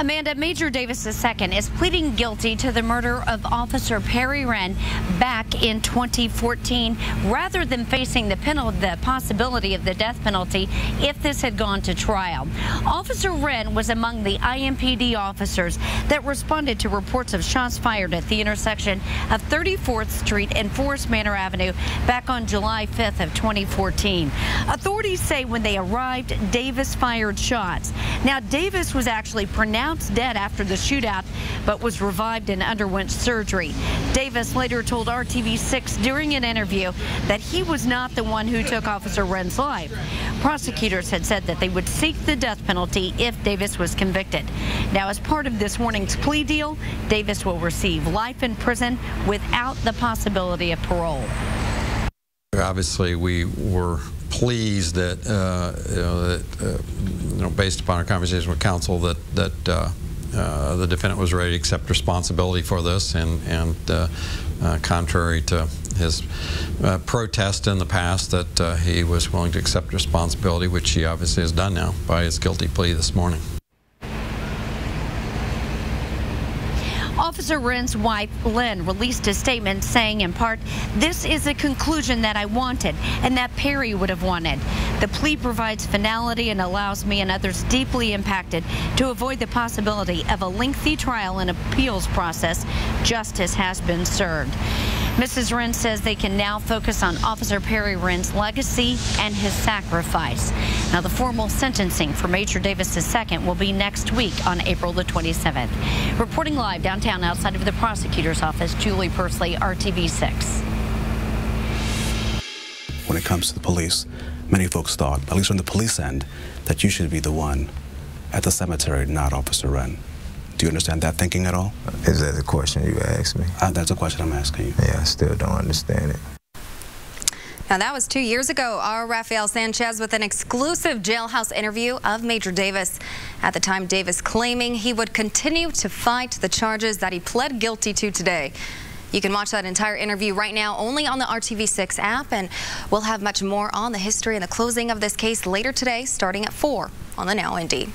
Amanda, Major Davis II is pleading guilty to the murder of Officer Perry Renn back in 2014, rather than facing the possibility of the death penalty if this had gone to trial. Officer Renn was among the IMPD officers that responded to reports of shots fired at the intersection of 34th Street and Forest Manor Avenue back on July 5th of 2014. Authorities say when they arrived, Davis fired shots. Now, Davis was actually pronounced dead after the shootout, but was revived and underwent surgery. Davis later told RTV6 during an interview that he was not the one who took Officer Renn's life. Prosecutors had said that they would seek the death penalty if Davis was convicted. Now, as part of this morning's plea deal, Davis will receive life in prison without the possibility of parole. Obviously, we were pleased that, based upon our conversation with counsel, that the defendant was ready to accept responsibility for this, and contrary to his protest in the past, that he was willing to accept responsibility, which he obviously has done now by his guilty plea this morning. Officer Renn's wife, Lynn, released a statement saying, in part, "This is a conclusion that I wanted and that Perry would have wanted. The plea provides finality and allows me and others deeply impacted to avoid the possibility of a lengthy trial and appeals process. Justice has been served." Mrs. Renn says they can now focus on Officer Perry Renn's legacy and his sacrifice. Now, the formal sentencing for Major Davis II will be next week on April the 27th. Reporting live downtown outside of the prosecutor's office, Julie Pursley, RTV6. When it comes to the police, many folks thought, at least from the police end, that you should be the one at the cemetery, not Officer Renn. Do you understand that thinking at all? Is that the question you asked me? That's a question I'm asking you. Yeah, I still don't understand it. Now, that was 2 years ago. Our Rafael Sanchez with an exclusive jailhouse interview of Major Davis. At the time, Davis claiming he would continue to fight the charges that he pled guilty to today. You can watch that entire interview right now only on the RTV6 app, and we'll have much more on the history and the closing of this case later today, starting at 4 on the Now Indy.